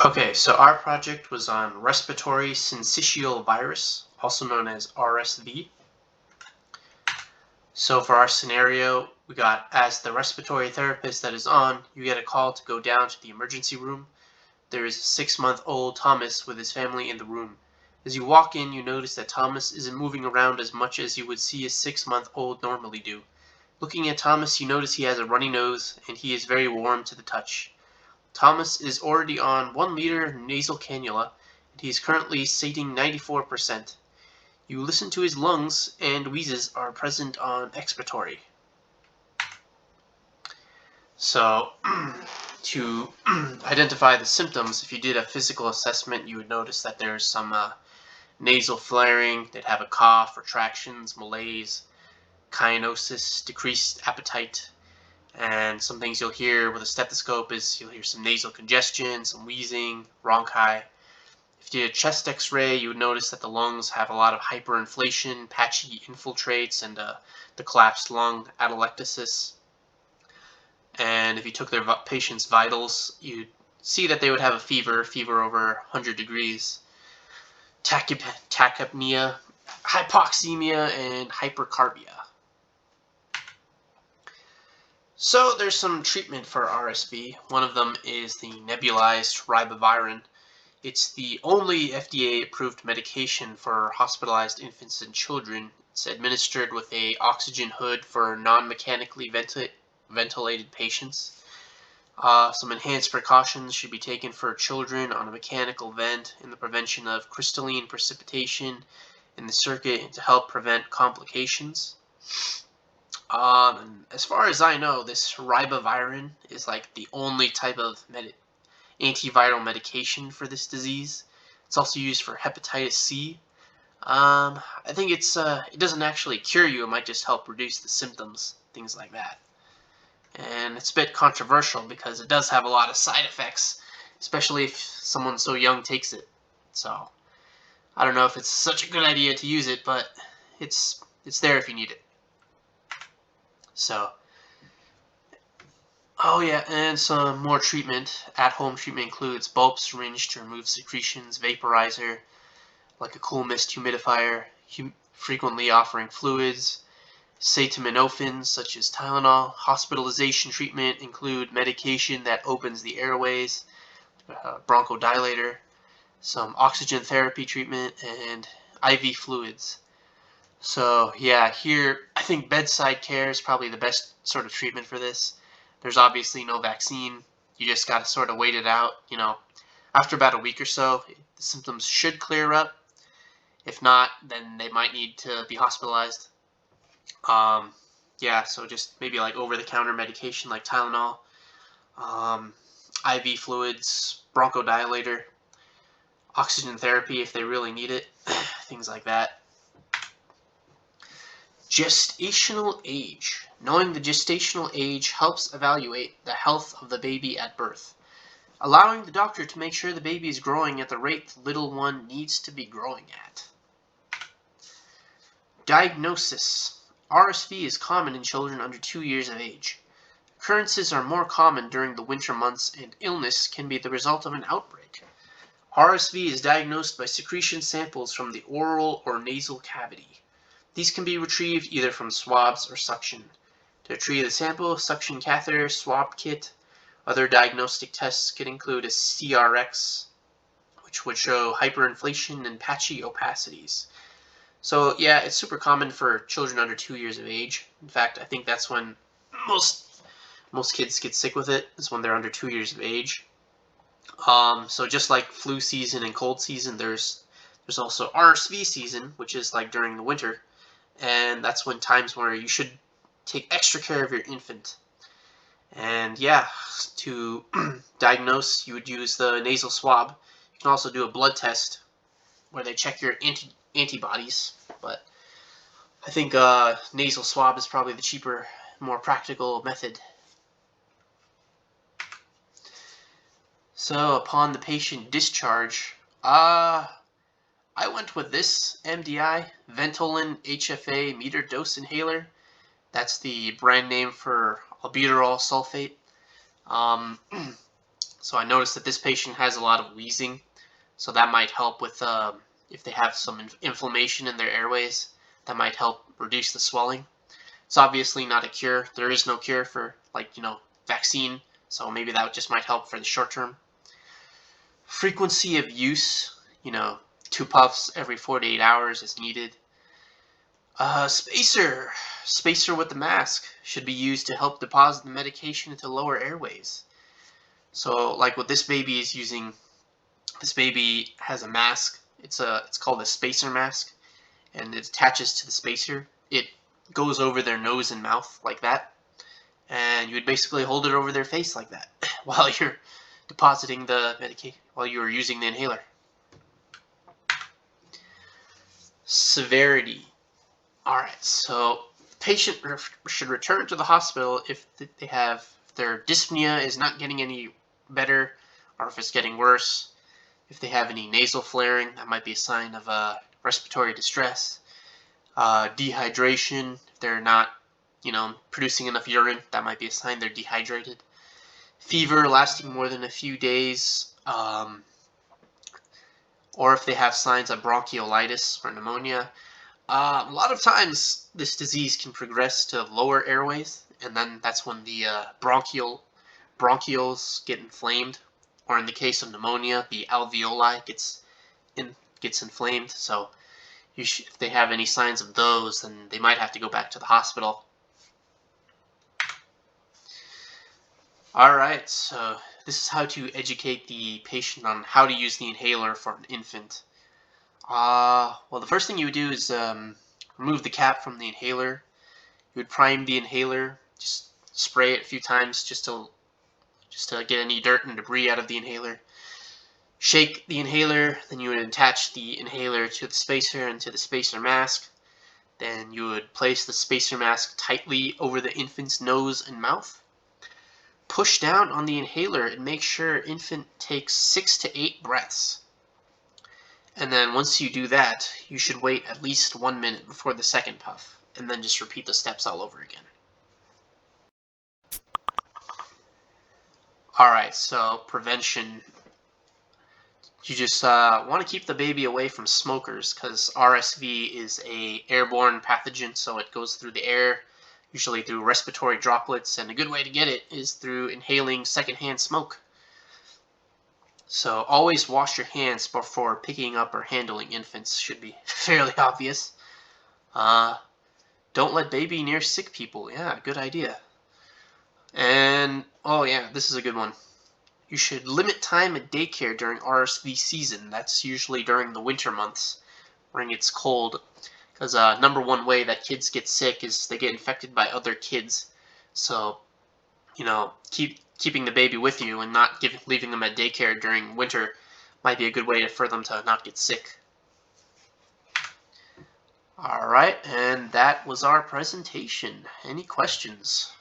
Okay, so our project was on respiratory syncytial virus, also known as RSV. So for our scenario, we got, as the respiratory therapist that is on, you get a call to go down to the emergency room. There is a 6-month-old Thomas with his family in the room. As you walk in, you notice that Thomas isn't moving around as much as you would see a 6-month-old normally do. Looking at Thomas, you notice he has a runny nose, and he is very warm to the touch. Thomas is already on 1 liter nasal cannula, and he is currently sating 94%. You listen to his lungs, and wheezes are present on expiratory. So, to identify the symptoms, if you did a physical assessment, you would notice that there's some nasal flaring. They'd have a cough, retractions, malaise, cyanosis, decreased appetite. And some things you'll hear with a stethoscope is you'll hear some nasal congestion, some wheezing, bronchi. If you did a chest x-ray, you would notice that the lungs have a lot of hyperinflation, patchy infiltrates, and the collapsed lung atelectasis. And if you took their patient's vitals, you'd see that they would have a fever over 100 degrees, tachypnea, hypoxemia, and hypercarbia. So there's some treatment for RSV. One of them is the nebulized ribavirin. It's the only FDA-approved medication for hospitalized infants and children. It's administered with a oxygen hood for non-mechanically ventilated patients. Some enhanced precautions should be taken for children on a mechanical vent in the prevention of crystalline precipitation in the circuit and to help prevent complications. And as far as I know, this ribavirin is like the only type of antiviral medication for this disease. It's also used for hepatitis C. I think it doesn't actually cure you. It might just help reduce the symptoms, things like that. And it's a bit controversial because it does have a lot of side effects, especially if someone so young takes it. So I don't know if it's such a good idea to use it, but it's there if you need it. So, oh yeah, and some more treatment. At-home treatment includes bulb syringe to remove secretions, vaporizer, like a cool mist humidifier, frequently offering fluids, acetaminophen such as Tylenol. Hospitalization treatment include medication that opens the airways, bronchodilator, some oxygen therapy treatment, and IV fluids. So yeah, here I think bedside care is probably the best sort of treatment for this. There's obviously no vaccine. You just got to sort of wait it out. After about a week or so, the symptoms should clear up. If not, then they might need to be hospitalized. Yeah, so just maybe like over-the-counter medication like Tylenol, IV fluids, bronchodilator, oxygen therapy if they really need it, things like that. Gestational age. Knowing the gestational age helps evaluate the health of the baby at birth, allowing the doctor to make sure the baby is growing at the rate the little one needs to be growing at. Diagnosis. RSV is common in children under 2 years of age. Occurrences are more common during the winter months, and illness can be the result of an outbreak. RSV is diagnosed by secretion samples from the oral or nasal cavity. These can be retrieved either from swabs or suction. To retrieve the sample, suction catheter, swab kit. Other diagnostic tests could include a CRX, which would show hyperinflation and patchy opacities. So yeah, it's super common for children under 2 years of age. In fact, I think that's when most kids get sick with it, is when they're under 2 years of age. So just like flu season and cold season, there's also RSV season, which is like during the winter. And that's when times where you should take extra care of your infant. And yeah, to diagnose, you would use the nasal swab. You can also do a blood test where they check your antibodies, but I think nasal swab is probably the cheaper, more practical method. So upon the patient discharge, I went with this MDI, Ventolin HFA meter dose inhaler. That's the brand name for albuterol sulfate. So I noticed that this patient has a lot of wheezing, so that might help with if they have some inflammation in their airways, that might help reduce the swelling. It's obviously not a cure. There is no cure for, like, vaccine, so maybe that just might help for the short term. Frequency of use, 2 puffs every 4 to 8 hours is needed. Spacer with the mask should be used to help deposit the medication into lower airways. So, like what this baby is using, this baby has a mask. It's called a spacer mask, and it attaches to the spacer. It goes over their nose and mouth like that, and you would basically hold it over their face like that while you're depositing the medication, while you're using the inhaler. Severity. Alright, so the patient should return to the hospital if their dyspnea is not getting any better, or if it's getting worse. If they have any nasal flaring, that might be a sign of respiratory distress. Dehydration, if they're not, producing enough urine, that might be a sign they're dehydrated. Fever lasting more than a few days, or if they have signs of bronchiolitis or pneumonia. A lot of times, this disease can progress to lower airways, and then that's when the bronchioles get inflamed, or in the case of pneumonia, the alveoli gets inflamed. So, if they have any signs of those, then they might have to go back to the hospital. All right, so this is how to educate the patient on how to use the inhaler for an infant. Well, the first thing you would do is remove the cap from the inhaler. You would prime the inhaler, just spray it a few times just to get any dirt and debris out of the inhaler. Shake the inhaler, then you would attach the inhaler to the spacer and to the spacer mask. Then you would place the spacer mask tightly over the infant's nose and mouth. Push down on the inhaler and make sure infant takes 6 to 8 breaths. And then once you do that, you should wait at least 1 minute before the second puff, and then just repeat the steps all over again. Alright, so prevention. You just want to keep the baby away from smokers, because RSV is a airborne pathogen, so it goes through the air, usually through respiratory droplets, and a good way to get it is through inhaling secondhand smoke. So always wash your hands before picking up or handling infants. Should be fairly obvious. Don't let baby near sick people. Yeah, good idea. And, oh yeah, this is a good one. You should limit time at daycare during RSV season. That's usually during the winter months when it's cold. Because number one way that kids get sick is they get infected by other kids. So, keeping the baby with you and not leaving them at daycare during winter might be a good way for them to not get sick. Alright, and that was our presentation. Any questions?